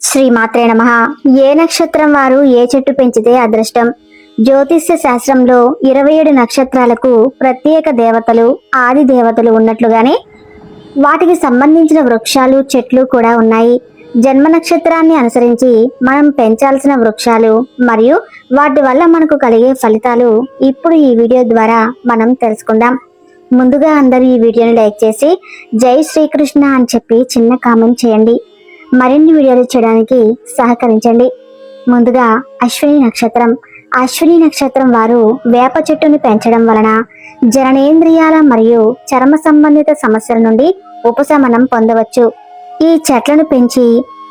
శ్రీమాత్రే నమః. ఏ నక్షత్రం వారు ఏ చెట్టు పెంచితే అదృష్టం? జ్యోతిష్య శాస్త్రంలో 27 నక్షత్రాలకు ప్రత్యేక దేవతలు, ఆది దేవతలు ఉన్నట్లుగానే వాటికి సంబంధించిన వృక్షాలు, చెట్లు కూడా ఉన్నాయి. జన్మ నక్షత్రాన్ని అనుసరించి మనం పెంచాల్సిన వృక్షాలు మరియు వాటి వల్ల మనకు కలిగే ఫలితాలు ఇప్పుడు ఈ వీడియో ద్వారా మనం తెలుసుకుందాం. ముందుగా అందరూ ఈ వీడియోని లైక్ చేసి జై శ్రీకృష్ణ అని చెప్పి చిన్న కామెంట్ చేయండి. మరిన్ని వీడియోలు చేయడానికి సహకరించండి. ముందుగా అశ్విని నక్షత్రం. అశ్విని నక్షత్రం వారు వేప చెట్టును పెంచడం వలన జననేంద్రియాల మరియు చర్మ సంబంధిత సమస్యల నుండి ఉపశమనం పొందవచ్చు. ఈ చెట్లను పెంచి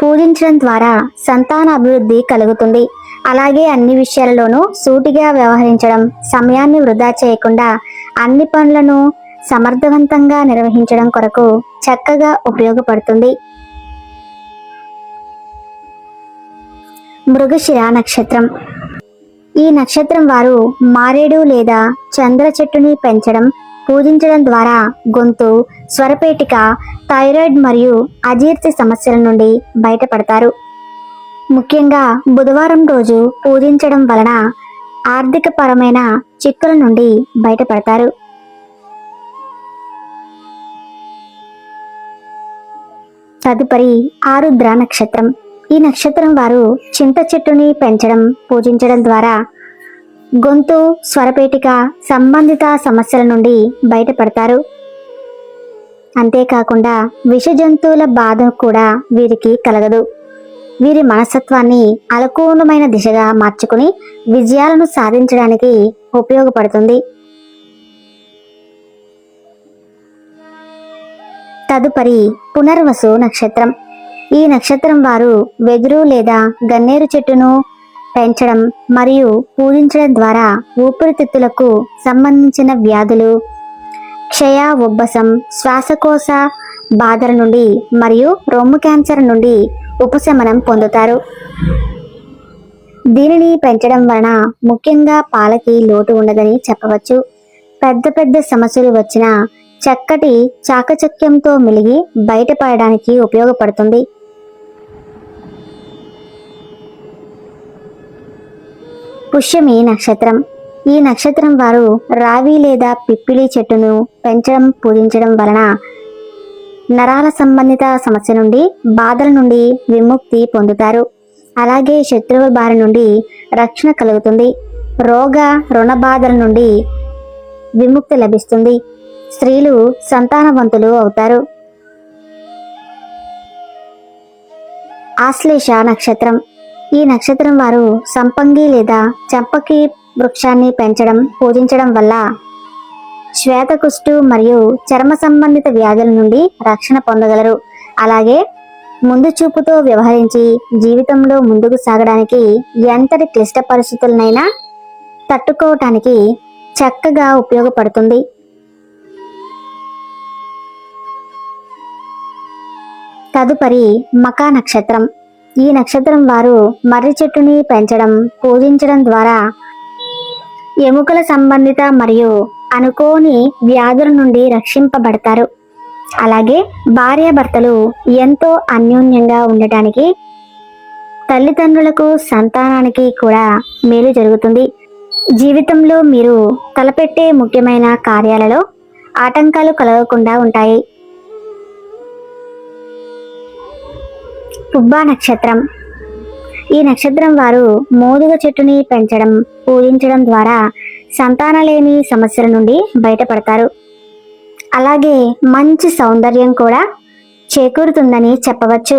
పూజించడం ద్వారా సంతాన అభివృద్ధి కలుగుతుంది. అలాగే అన్ని విషయాలలోనూ సూటిగా వ్యవహరించడం, సమయాన్ని వృధా చేయకుండా అన్ని పనులను సమర్థవంతంగా నిర్వహించడం కొరకు చక్కగా ఉపయోగపడుతుంది. మృగశిర నక్షత్రం. ఈ నక్షత్రం వారు మారేడు లేదా చంద్ర చెట్టుని పెంచడం, పూజించడం ద్వారా గొంతు, స్వరపేటిక, థైరాయిడ్ మరియు అజీర్తి సమస్యల నుండి బయటపడతారు. ముఖ్యంగా బుధవారం రోజు పూజించడం వలన ఆర్థిక పరమైన చిక్కుల నుండి బయటపడతారు. తదుపరి ఆరుద్ర నక్షత్రం. ఈ నక్షత్రం వారు చింత చెట్టుని పెంచడం, పూజించడం ద్వారా గొంతు, స్వరపేటిక సంబంధిత సమస్యల నుండి బయటపడతారు. అంతేకాకుండా విష జంతువుల బాధ కూడా వీరికి కలగదు. వీరి మనస్తత్వాన్ని అనుకూలమైన దిశగా మార్చుకుని విజయాలను సాధించడానికి ఉపయోగపడుతుంది. తదుపరి పునర్వసు నక్షత్రం. ఈ నక్షత్రం వారు వెదురు లేదా గన్నేరు చెట్టును పెంచడం మరియు పూజించడం ద్వారా ఊపిరితిత్తులకు సంబంధించిన వ్యాధులు, క్షయ, ఉబ్బసం, శ్వాసకోశ బాధల నుండి మరియు రొమ్ము క్యాన్సర్ నుండి ఉపశమనం పొందుతారు. దీనిని పెంచడం వలన ముఖ్యంగా పాలకి లోటు ఉండదని చెప్పవచ్చు. పెద్ద పెద్ద సమస్యలు వచ్చినా చక్కటి చాకచక్యంతో మెలిగి బయటపడడానికి ఉపయోగపడుతుంది. పుష్యమి నక్షత్రం. ఈ నక్షత్రం వారు రావి లేదా పిప్పిలి చెట్టును పెంచడం, పూజించడం వలన నరాల సంబంధిత సమస్య నుండి, బాధల నుండి విముక్తి పొందుతారు. అలాగే శత్రువుల బారి నుండి రక్షణ కలుగుతుంది. రోగ రుణ బాధల నుండి విముక్తి లభిస్తుంది. స్త్రీలు సంతానవంతులు అవుతారు. ఆశ్లేష నక్షత్రం. ఈ నక్షత్రం వారు సంపంగి లేదా చంపకి వృక్షాన్ని పెంచడం, పూజించడం వల్ల శ్వేతకుష్టు మరియు చర్మ సంబంధిత వ్యాధుల నుండి రక్షణ పొందగలరు. అలాగే ముందు చూపుతో వ్యవహరించి జీవితంలో ముందుకు సాగడానికి ఎంతటి క్లిష్ట పరిస్థితులనైనా తట్టుకోవటానికి చక్కగా ఉపయోగపడుతుంది. తదుపరి మఖ నక్షత్రం. ఈ నక్షత్రం వారు మర్రి చెట్టుని పెంచడం, పూజించడం ద్వారా ఎముకల సంబంధిత మరియు అనుకోని వ్యాధుల నుండి రక్షింపబడతారు. అలాగే భార్యాభర్తలు ఎంతో అన్యోన్యంగా ఉండటానికి, తల్లిదండ్రులకు, సంతానానికి కూడా మేలు జరుగుతుంది. జీవితంలో మీరు తలపెట్టే ముఖ్యమైన కార్యాలలో ఆటంకాలు కలగకుండా ఉంటాయి. పుబ్బ నక్షత్రం. ఈ నక్షత్రం వారు మోదుగ చెట్టుని పెంచడం, పూజించడం ద్వారా సంతానలేమి సమస్యల నుండి బయటపడతారు. అలాగే మంచి సౌందర్యం కూడా చేకూరుతుందని చెప్పవచ్చు.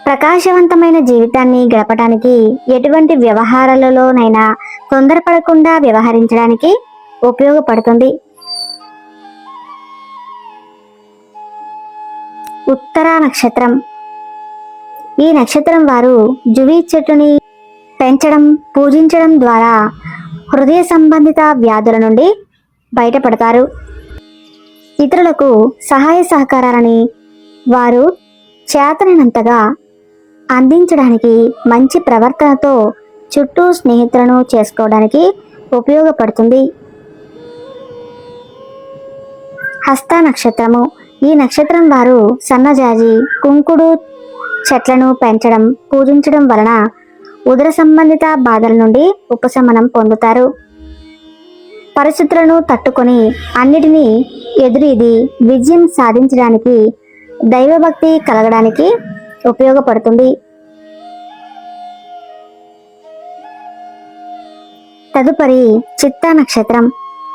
ప్రకాశవంతమైన జీవితాన్ని గడపడానికి, ఎటువంటి వ్యవహారాలలోనైనా తొందరపడకుండా వ్యవహరించడానికి ఉపయోగపడుతుంది. ఉత్తర నక్షత్రం. ఈ నక్షత్రం వారు జువి చెట్టుని పెంచడం, పూజించడం ద్వారా హృదయ సంబంధిత వ్యాధుల నుండి బయటపడతారు. ఇతరులకు సహాయ సహకారాలని వారు చేతనైనంతగా అందించడానికి, మంచి ప్రవర్తనతో చుట్టూ స్నేహితులను చేసుకోవడానికి ఉపయోగపడుతుంది. హస్త నక్షత్రము. ఈ నక్షత్రం వారు సన్నజాజి, కుంకుడు చెట్లను పెంచడం, పూజించడం వలన ఉదర సంబంధిత బాధల నుండి ఉపశమనం పొందుతారు. పరిస్థితులను తట్టుకొని అన్నిటినీ ఎదురీది విజయం సాధించడానికి, దైవభక్తి కలగడానికి ఉపయోగపడుతుంది. తదుపరి చిత్తా నక్షత్రం.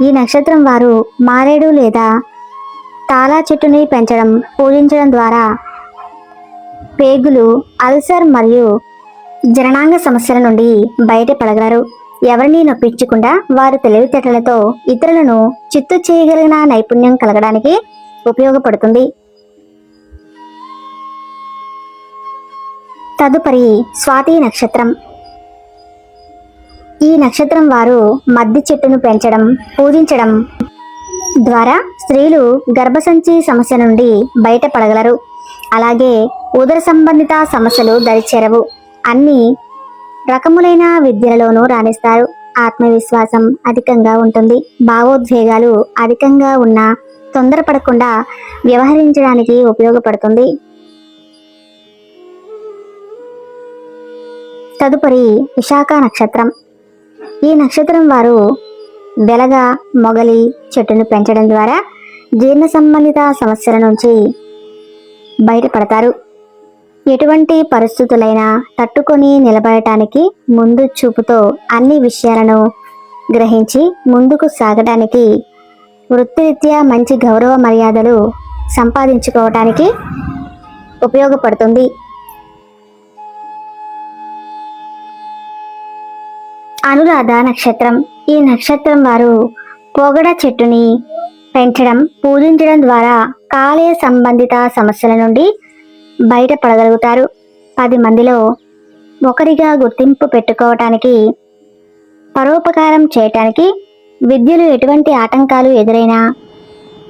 ఈ నక్షత్రం వారు మారేడు లేదా తాళా చెట్టుని పెంచడం, పూజించడం ద్వారా పేగులు, అల్సర్ మరియు జననాంగ సమస్యల నుండి బయటపడగలరు. ఎవరిని నొప్పించకుండా వారు తెలివితేటలతో ఇతరులను చిత్తు చేయగలిగిన నైపుణ్యం కలగడానికి ఉపయోగపడుతుంది. తదుపరి స్వాతి నక్షత్రం. ఈ నక్షత్రం వారు మద్ది చెట్టును పెంచడం, పూజించడం ద్వారా స్త్రీలు గర్భసంచి సమస్య నుండి బయటపడగలరు. అలాగే ఉదర సంబంధిత సమస్యలు దరిచేరవు. అన్ని రకములైన విద్యలలోనూ రాణిస్తారు. ఆత్మవిశ్వాసం అధికంగా ఉంటుంది. భావోద్వేగాలు అధికంగా ఉన్నా తొందరపడకుండా వ్యవహరించడానికి ఉపయోగపడుతుంది. తదుపరి విశాఖ నక్షత్రం. ఈ నక్షత్రం వారు వెలగ, మొగలి చెట్టును పెంచడం ద్వారా జీర్ణ సంబంధిత సమస్యల నుంచి బయటపడతారు. ఎటువంటి పరిస్థితులైనా తట్టుకొని నిలబడటానికి ముందు చూపుతో అన్ని విషయాలను గ్రహించి ముందుకు సాగడానికి, వృత్తిరీత్యా మంచి గౌరవ మర్యాదలు సంపాదించుకోవటానికి ఉపయోగపడుతుంది. అనురాధ నక్షత్రం. ఈ నక్షత్రం వారు పొగడ చెట్టుని పెంచడం, పూజించడం ద్వారా కాలేయ సంబంధిత సమస్యల నుండి బయటపడగలుగుతారు. 10 మందిలో ఒకరిగా గుర్తింపు పెట్టుకోవటానికి, పరోపకారం చేయటానికి, విద్యలో ఎటువంటి ఆటంకాలు ఎదురైనా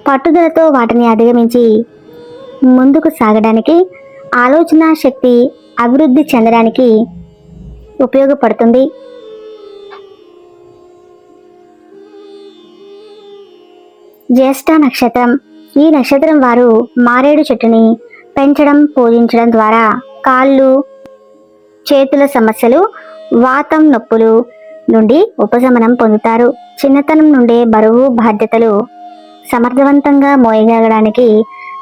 పట్టుదలతో వాటిని అధిగమించి ముందుకు సాగడానికి, ఆలోచన శక్తి అభివృద్ధి చెందడానికి ఉపయోగపడుతుంది. జ్యేష్ఠ నక్షత్రం. ఈ నక్షత్రం వారు మారేడు చెట్టుని పెంచడం, పూజించడం ద్వారా కాళ్ళు, చేతుల సమస్యలు, వాతం, నొప్పులు నుండి ఉపశమనం పొందుతారు. చిన్నతనం నుండే బరువు బాధ్యతలు సమర్థవంతంగా మోయగలగడానికి,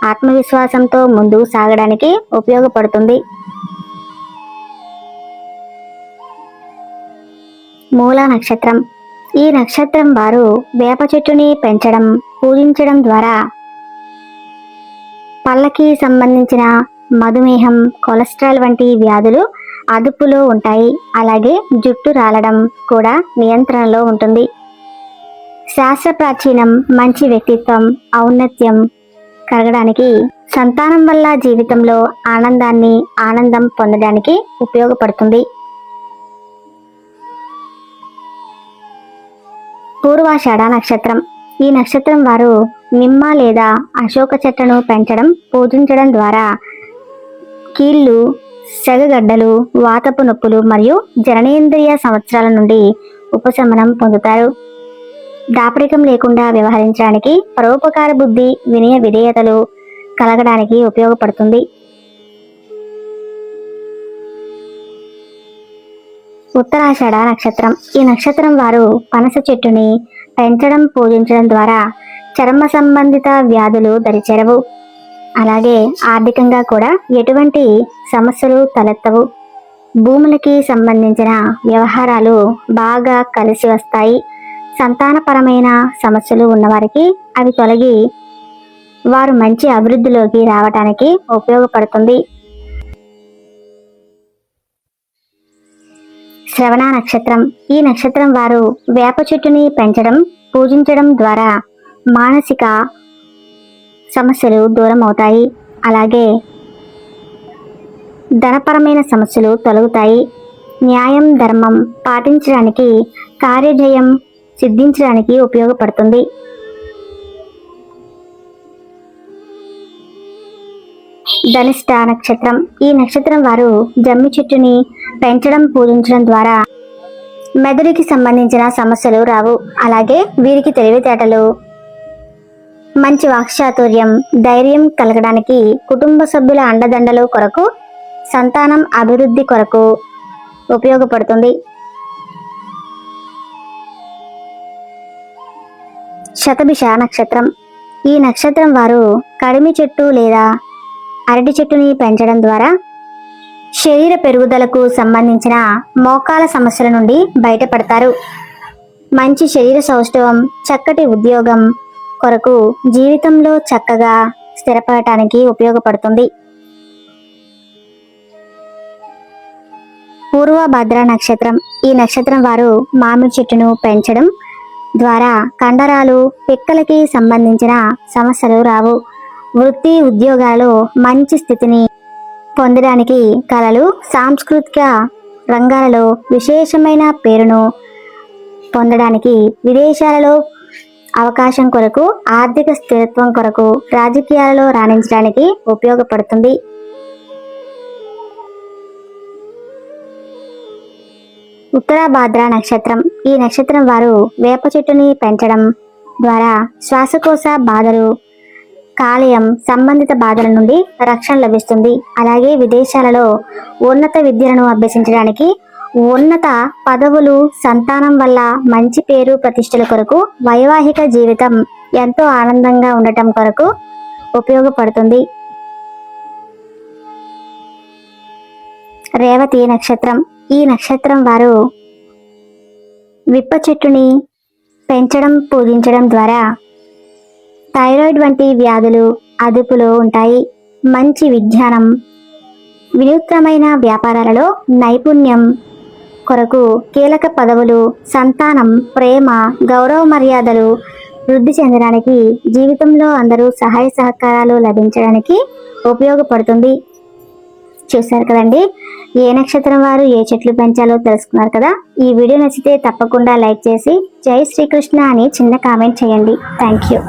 ఆత్మవిశ్వాసంతో ముందుకు సాగడానికి ఉపయోగపడుతుంది. మూల నక్షత్రం. ఈ నక్షత్రం వారు వేప చెట్టుని పెంచడం, పూజించడం ద్వారా పళ్ళకి సంబంధించిన మధుమేహం, కొలెస్ట్రాల్ వంటి వ్యాధులు అదుపులో ఉంటాయి. అలాగే జుట్టు రాలడం కూడా నియంత్రణలో ఉంటుంది. శాస్త్ర ప్రాచీనం, మంచి వ్యక్తిత్వం, ఔన్నత్యం కలగడానికి, సంతానం వల్ల జీవితంలో ఆనందం పొందడానికి ఉపయోగపడుతుంది. పూర్వాషాఢ నక్షత్రం. ఈ నక్షత్రం వారు నిమ్మ లేదా అశోక చెట్లను పెంచడం, పూజించడం ద్వారా కీళ్ళు, సెగగడ్డలు, వాతపు నొప్పులు మరియు జననేంద్రియ సమస్యల నుండి ఉపశమనం పొందుతారు. దాపరికం లేకుండా వ్యవహరించడానికి, పరోపకార బుద్ధి, వినయ విధేయతలు కలగడానికి ఉపయోగపడుతుంది. ఉత్తరాషాఢ నక్షత్రం. ఈ నక్షత్రం వారు పనస చెట్టుని పెంచడం, పూజించడం ద్వారా చర్మ సంబంధిత వ్యాధులు దరిచేరవు. అలాగే ఆర్థికంగా కూడా ఎటువంటి సమస్యలు తలెత్తవు. భూములకి సంబంధించిన వ్యవహారాలు బాగా కలిసి వస్తాయి. సంతానపరమైన సమస్యలు ఉన్నవారికి అవి తొలగి వారు మంచి అభివృద్ధిలోకి రావడానికి ఉపయోగపడుతుంది. శ్రవణ నక్షత్రం. ఈ నక్షత్రం వారు వేప చెట్టుని పెంచడం, పూజించడం ద్వారా మానసిక సమస్యలు దూరం అవుతాయి. అలాగే ధనపరమైన సమస్యలు తొలగుతాయి. న్యాయం, ధర్మం పాటించడానికి, కార్యజయం సిద్ధించడానికి ఉపయోగపడుతుంది. ధనిష్ట నక్షత్రం. ఈ నక్షత్రం వారు జమ్మి చెట్టుని పెంచడం, పూజించడం ద్వారా మెదడుకి సంబంధించిన సమస్యలు రావు. అలాగే వీరికి తెలివితేటలు, మంచి వాక్చాతుర్యం, ధైర్యం కలగడానికి, కుటుంబ సభ్యుల అండదండలు కొరకు సంతానం అభివృద్ధి కొరకు ఉపయోగపడుతుంది. శతభిష నక్షత్రం. ఈ నక్షత్రం వారు కడిమి చెట్టు లేదా అరటి చెట్టుని పెంచడం ద్వారా శరీర పెరుగుదలకు సంబంధించిన మోకాల సమస్యల నుండి బయటపడతారు. మంచి శరీర సౌష్ఠవం, చక్కటి ఉద్యోగం కొరకు జీవితంలో చక్కగా స్థిరపడటానికి ఉపయోగపడుతుంది. పూర్వభద్ర నక్షత్రం. ఈ నక్షత్రం వారు మామిడి చెట్టును పెంచడం ద్వారా కండరాలు, పిక్కలకి సంబంధించిన సమస్యలు రావు. వృత్తి ఉద్యోగాలలో మంచి స్థితిని పొందడానికి కలలు, సాంస్కృతిక రంగాలలో విశేషమైన పేరును పొందడానికి, విదేశాలలో అవకాశం కొరకు, ఆర్థిక స్థిరత్వం కొరకు, రాజకీయాలలో రాణించడానికి ఉపయోగపడుతుంది. ఉత్తరాభాద్ర నక్షత్రం. ఈ నక్షత్రం వారు వేప చెట్టుని పెంచడం ద్వారా శ్వాసకోశ బాధలు, కాలేయం సంబంధిత బాధల నుండి రక్షణ లభిస్తుంది. అలాగే విదేశాలలో ఉన్నత విద్యలను అభ్యసించడానికి, ఉన్నత పదవులు, సంతానం వల్ల మంచి పేరు ప్రతిష్టల కొరకు, వైవాహిక జీవితం ఎంతో ఆనందంగా ఉండటం కొరకు ఉపయోగపడుతుంది. రేవతి నక్షత్రం. ఈ నక్షత్రం వారు విప్ప చెట్టుని పెంచడం, పూజించడం ద్వారా థైరాయిడ్ వంటి వ్యాధులు అదుపులో ఉంటాయి. మంచి విజ్ఞానం, వినూత్నమైన వ్యాపారాలలో నైపుణ్యం కొరకు, కీలక పదవులు, సంతానం, ప్రేమ, గౌరవ మర్యాదలు వృద్ధి చెందడానికి, జీవితంలో అందరూ సహాయ సహకారాలు లభించడానికి ఉపయోగపడుతుంది. చూశారు కదండి, ఏ నక్షత్రం వారు ఏ చెట్లు పెంచాలో తెలుసుకున్నారు కదా. ఈ వీడియో నచ్చితే తప్పకుండా లైక్ చేసి జై శ్రీకృష్ణ అని చిన్న కామెంట్ చేయండి. Thank you.